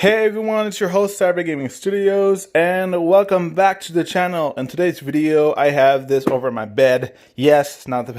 Hey everyone, it's your host Cyber Gaming Studios, and welcome back to the channel. In today's video, I have this over my bed. Yes, it's not the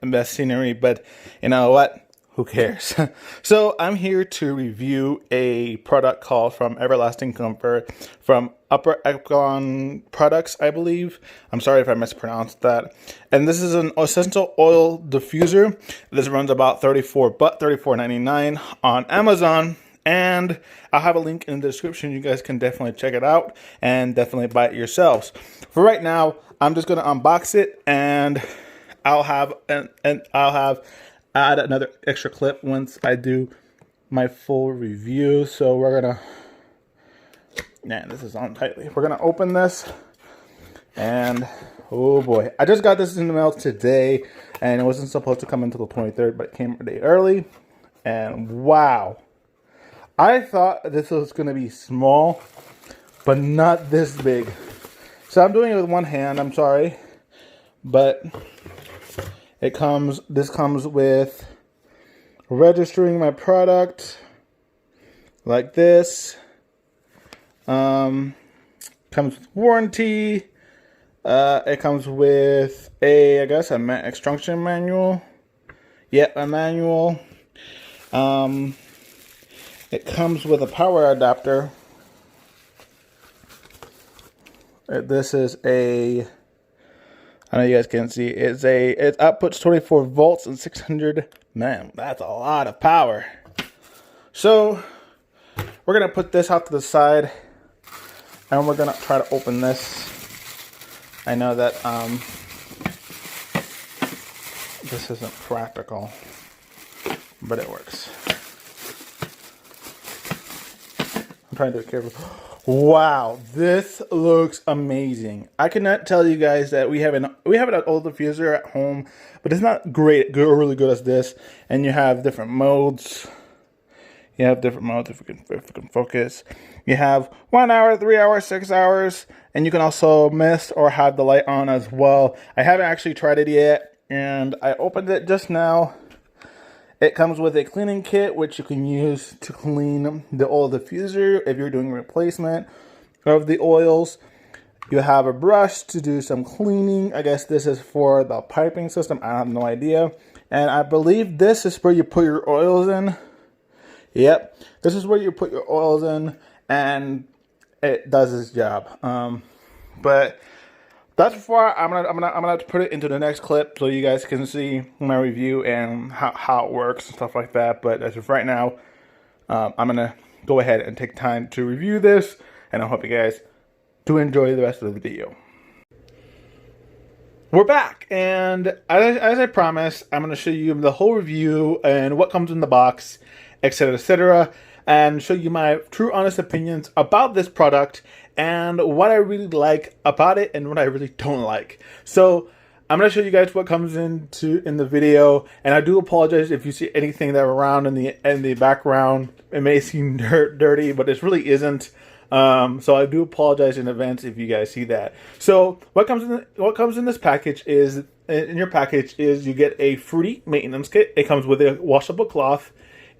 best scenery, but you know what? Who cares? So I'm here to review a product called from Everlasting Comfort from Upper Echelon Products, I believe. I'm sorry if I mispronounced that. And this is an essential oil diffuser. This runs about $34.99 on Amazon. And I'll have a link in the description. You guys can definitely check it out and definitely buy it yourselves. For right now, I'm just gonna unbox it, and I'll have add another extra clip once I do my full review. So we're gonna, man, this is on tightly. We're gonna open this, and oh boy, I just got this in the mail today, and it wasn't supposed to come until the 23rd, but it came a day early, and wow. I thought this was going to be small, but not this big. So I'm doing it with one hand, I'm sorry. But this comes with registering my product like this. Comes with warranty. It comes with I guess an instruction manual. Yep, a manual. It comes with a power adapter. This is I know you guys can't see. It outputs 24 volts and 600. Man, that's a lot of power. So we're gonna put this out to the side, and we're gonna try to open this. I know that this isn't practical, but it works. I'm trying to do it carefully. Wow, this looks amazing. I cannot tell you guys that we have an old diffuser at home, but it's not really good as this. And you have different modes. You have different modes if we can focus. You have 1 hour, 3 hours, 6 hours, and you can also mist or have the light on as well. I haven't actually tried it yet, and I opened it just now. It comes with a cleaning kit, which you can use to clean the oil diffuser if you're doing replacement of the oils. You have a brush to do some cleaning. I guess this is for the piping system. I have no idea. And I believe this is where you put your oils in. Yep, this is where you put your oils in, and it does its job. But that's before I'm gonna put it into the next clip so you guys can see my review and how it works and stuff like that. But as of right now, I'm gonna go ahead and take time to review this, and I hope you guys do enjoy the rest of the video. We're back, and as I promised, I'm gonna show you the whole review and what comes in the box, etc., etc., and show you my true honest opinions about this product and what I really like about it and what I really don't like. So I'm going to show you guys what comes in the video, and I do apologize if you see anything that around in the background. It may seem dirty, but it really isn't. So I do apologize in advance if you guys see that. So what comes in this package is, in your package, is you get a free maintenance kit. It comes with a washable cloth,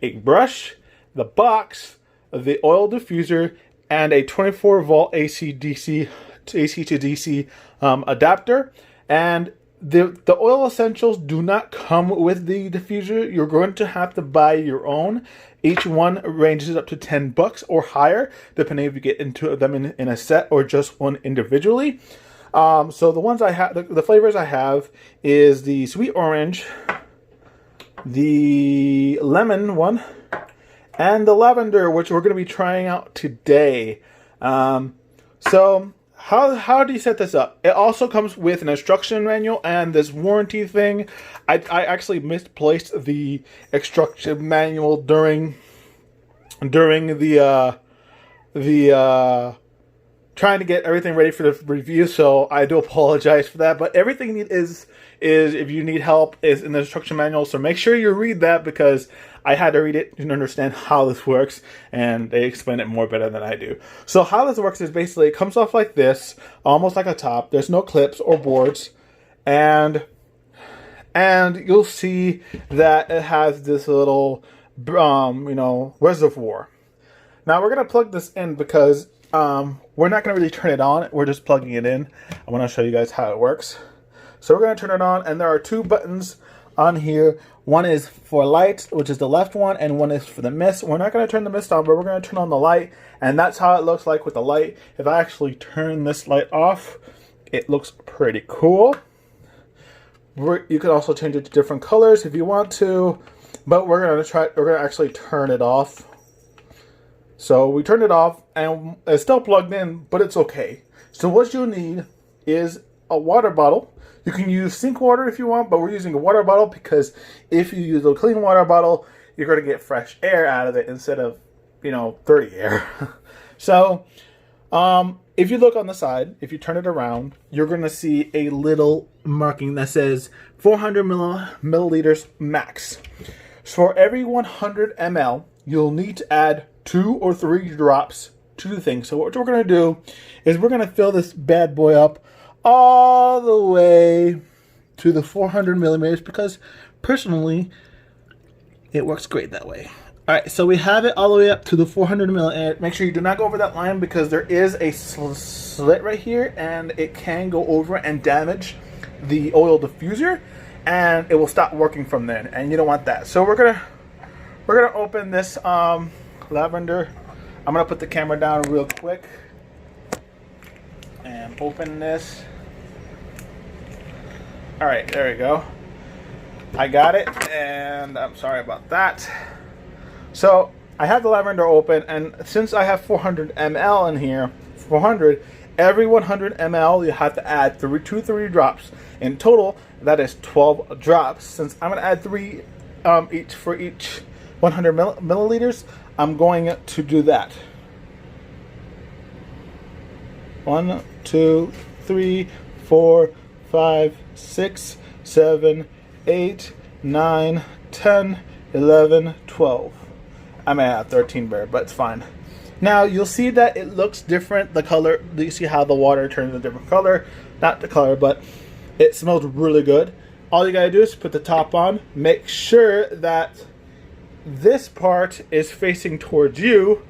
a brush, the box, the oil diffuser, and a 24 volt AC to DC adapter. And the oil essentials do not come with the diffuser. You're going to have to buy your own. Each one ranges up to $10 or higher, depending if you get into them in a set or just one individually. So the ones I have, the flavors I have is the sweet orange, the lemon one, and the lavender, which we're going to be trying out today. So how do you set this up? It also comes with an instruction manual and this warranty thing. I actually misplaced the instruction manual during the trying to get everything ready for the review, so I do apologize for that. But everything is if you need help is in the instruction manual, so make sure you read that, because I had to read it to understand how this works, and they explain it more better than I do. So how this works is basically it comes off like this, almost like a top. There's no clips or boards, and you'll see that it has this little reservoir. Now we're gonna plug this in because we're not gonna really turn it on. We're just plugging it in. I want to show you guys how it works. So we're gonna turn it on, and there are two buttons on here. One is for light, which is the left one, and one is for the mist. We're not gonna turn the mist on, but we're gonna turn on the light, and that's how it looks like with the light. If I actually turn this light off, it looks pretty cool. You can also change it to different colors if you want to, but we're gonna actually turn it off. So we turned it off, and it's still plugged in, but it's okay. So what you'll need is a water bottle. You can use sink water if you want, but we're using a water bottle because if you use a clean water bottle, you're gonna get fresh air out of it instead of, dirty air. So, if you look on the side, if you turn it around, you're gonna see a little marking that says 400 milliliters max. So for every 100 ml, you'll need to add 2 or 3 drops to the thing. So what we're going to do is we're going to fill this bad boy up all the way to the 400 millimeters because personally it works great that way. All right, so we have it all the way up to the 400 milliliters. Make sure you do not go over that line because there is a slit right here and it can go over and damage the oil diffuser and it will stop working from then, and you don't want that. So we're gonna open this lavender. I'm gonna put the camera down real quick and open this. All right, there we go. I got it, and I'm sorry about that. So I have the lavender open, and since I have 400 ml in here, 400, every 100 ml you have to add 2 to 3 drops. In total, that is 12 drops. Since I'm gonna add 3 each for each 100 milliliters, I'm going to do that. 1, 2, 3, 4, 5, 6, 7, 8, 9, 10, 11, 12. I may have 13 there, but it's fine. Now you'll see that it looks different. The color, you see how the water turns a different color. Not the color, but it smells really good. All you gotta do is put the top on. Make sure that this part is facing towards you,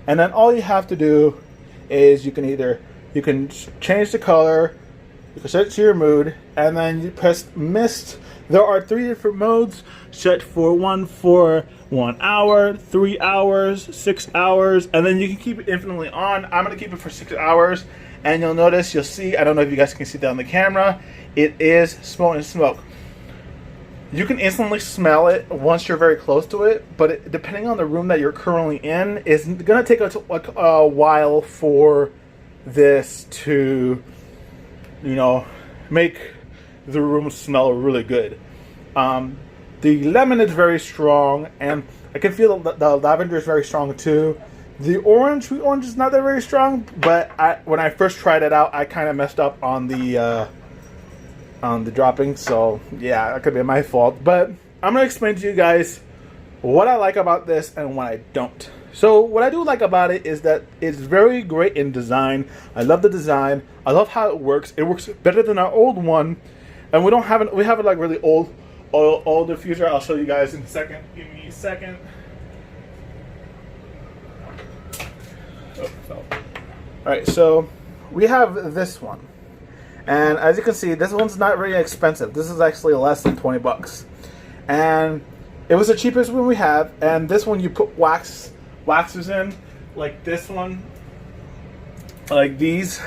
and then all you have to do is you can change the color, you can set it to your mood, and then you press mist. There are 3 different modes. Set for 1 hour, 3 hours, 6 hours, and then you can keep it infinitely on. I'm gonna keep it for 6 hours, and you'll see, I don't know if you guys can see that on the camera, it is smoking smoke. You can instantly smell it once you're very close to it, but depending on the room that you're currently in, it's gonna take a while for this to, make the room smell really good. The lemon is very strong, and I can feel the lavender is very strong too. The sweet orange is not that very strong, but when I first tried it out, I kind of messed up on the dropping, so yeah, that could be my fault. But I'm gonna explain to you guys what I like about this and what I don't. So what I do like about it is that it's very great in design. I love the design. I love how it works. It works better than our old one, and we have it like really old diffuser. I'll show you guys in a second. Give me a second. All right, so we have this one. And as you can see, this one's not very expensive. This is actually less than 20 bucks. And it was the cheapest one we have. And this one you put waxes in, like this one, like these.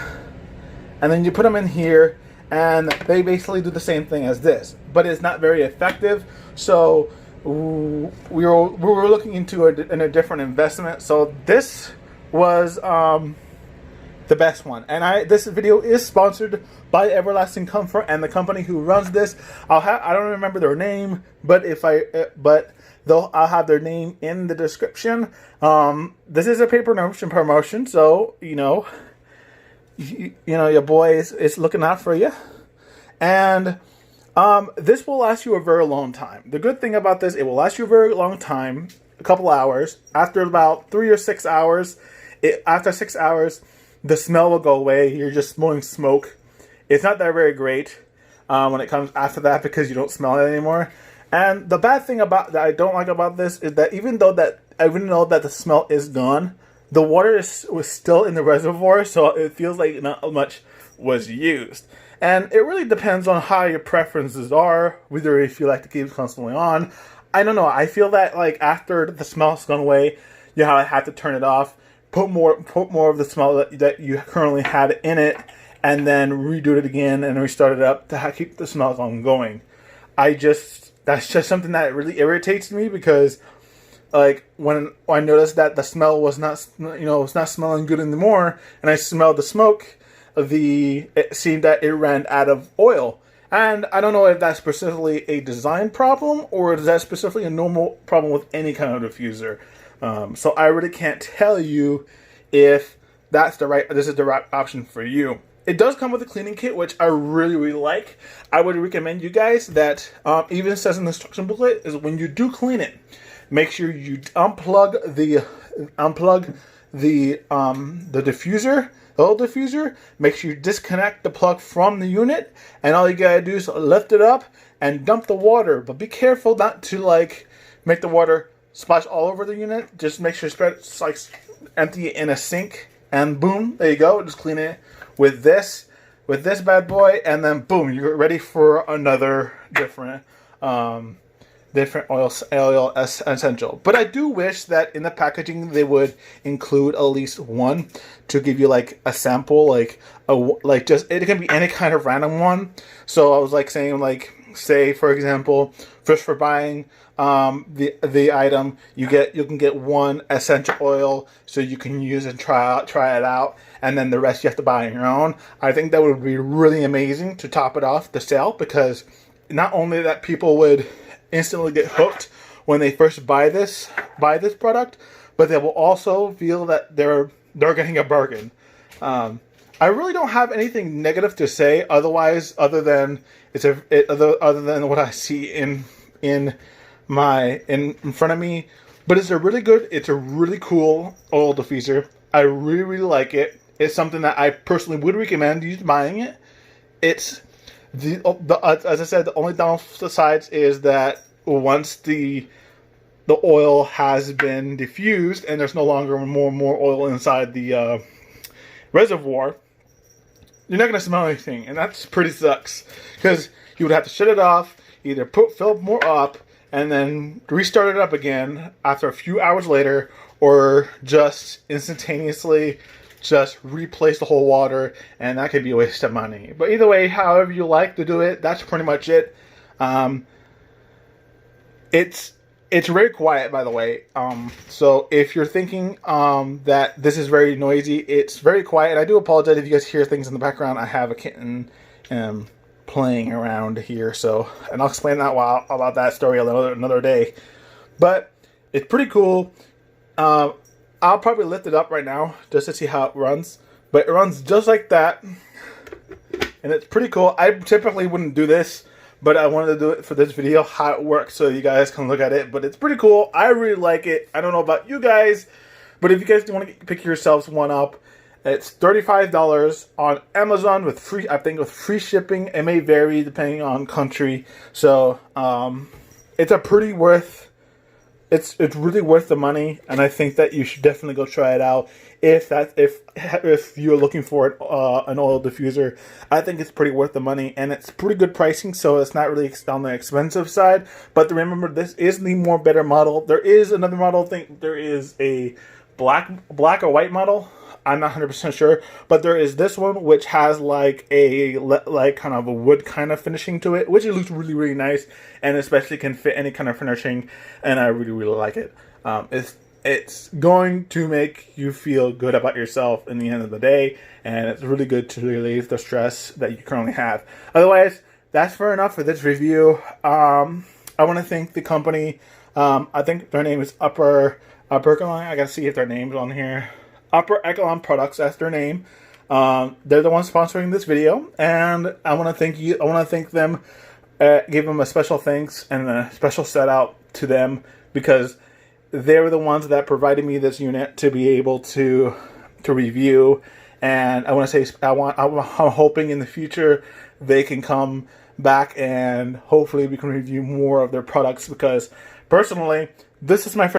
And then you put them in here, and they basically do the same thing as this. But it's not very effective. So we were looking into a different investment. So this was the best one, and this video is sponsored by Everlasting Comfort and the company who runs this. I don't remember their name, but I'll have their name in the description. This is a paid promotion, so your boy is looking out for you, and this will last you a very long time. The good thing about this, it will last you a very long time, a couple hours. After about 3 or 6 hours, after 6 hours. The smell will go away. You're just smelling smoke. It's not that very great when it comes after that because you don't smell it anymore. And the bad thing that I don't like about this is that even though that even though that the smell is gone, the water was still in the reservoir, so it feels like not much was used. And it really depends on how your preferences are, whether if you like to keep it constantly on. I don't know. I feel that like after the smell's gone away, you have to turn it off, put more of the smell that you currently had in it, and then redo it again and restart it up to keep the smell ongoing. That's just something that really irritates me, because like when I noticed that the smell was not, it's not smelling good anymore, and I smelled the smoke, it seemed that it ran out of oil. And I don't know if that's specifically a design problem or is that specifically a normal problem with any kind of diffuser. So I really can't tell you if this is the right option for you. It does come with a cleaning kit, which I really, really like. I would recommend you guys that, even says in the instruction booklet, is when you do clean it, make sure you unplug the diffuser, the old diffuser. Make sure you disconnect the plug from the unit, and all you gotta do is lift it up and dump the water. But be careful not to like make the water splash all over the unit. Just make sure it's like empty it in a sink, and boom, there you go. Just clean it with this bad boy, and then boom, you're ready for another different oil essential. But I do wish that in the packaging they would include at least one to give you like a sample, like just it can be any kind of random one. So I was like saying, like, say for example, first for buying the item, you can get one essential oil so you can use and try it out, and then the rest you have to buy on your own. I think that would be really amazing to top it off the sale, because not only that people would instantly get hooked when they first buy this product, but they will also feel that they're getting a bargain. I really don't have anything negative to say other than what I see in front of me. But it's a really cool oil diffuser. I really, really like it. It's something that I personally would recommend you buying it. It's as I said, the only downside is that once the oil has been diffused and there's no longer more oil inside the reservoir, you're not going to smell anything, and that's pretty sucks, because you would have to shut it off, either fill more up and then restart it up again after a few hours later, or just instantaneously just replace the whole water, and that could be a waste of money. But either way, however you like to do it, that's pretty much it. It's very quiet, by the way. So if you're thinking that this is very noisy, it's very quiet. I do apologize if you guys hear things in the background. I have a kitten playing around here, and I'll explain about that story another day. But it's pretty cool. I'll probably lift it up right now just to see how it runs. But it runs just like that, and it's pretty cool. I typically wouldn't do this, but I wanted to do it for this video, how it works, so you guys can look at it. But it's pretty cool. I really like it. I don't know about you guys, but if you guys want to pick yourselves one up, it's $35 on Amazon with free shipping. It may vary depending on country. So it's really worth the money, and I think that you should definitely go try it out. If you're looking for an oil diffuser, I think it's pretty worth the money, and it's pretty good pricing, so it's not really on the expensive side. But remember, this is the better model. There is another model. I think there is a black or white model. I'm not 100% sure, but there is this one which has like kind of a wood kind of finishing to it, which it looks really, really nice, and especially can fit any kind of finishing, and I really, really like it. It's going to make you feel good about yourself in the end of the day, and it's really good to relieve the stress that you currently have. Otherwise, that's fair enough for this review. I want to thank the company. I think their name is Upper Echelon. I gotta see if their name's on here. Upper Echelon Products, that's their name. They're the ones sponsoring this video, and I want to thank you. I want to thank them, give them a special thanks and a special shout out to them, because they were the ones that provided me this unit to be able to review. And I want to say I'm hoping in the future they can come back and hopefully we can review more of their products, because personally, this is my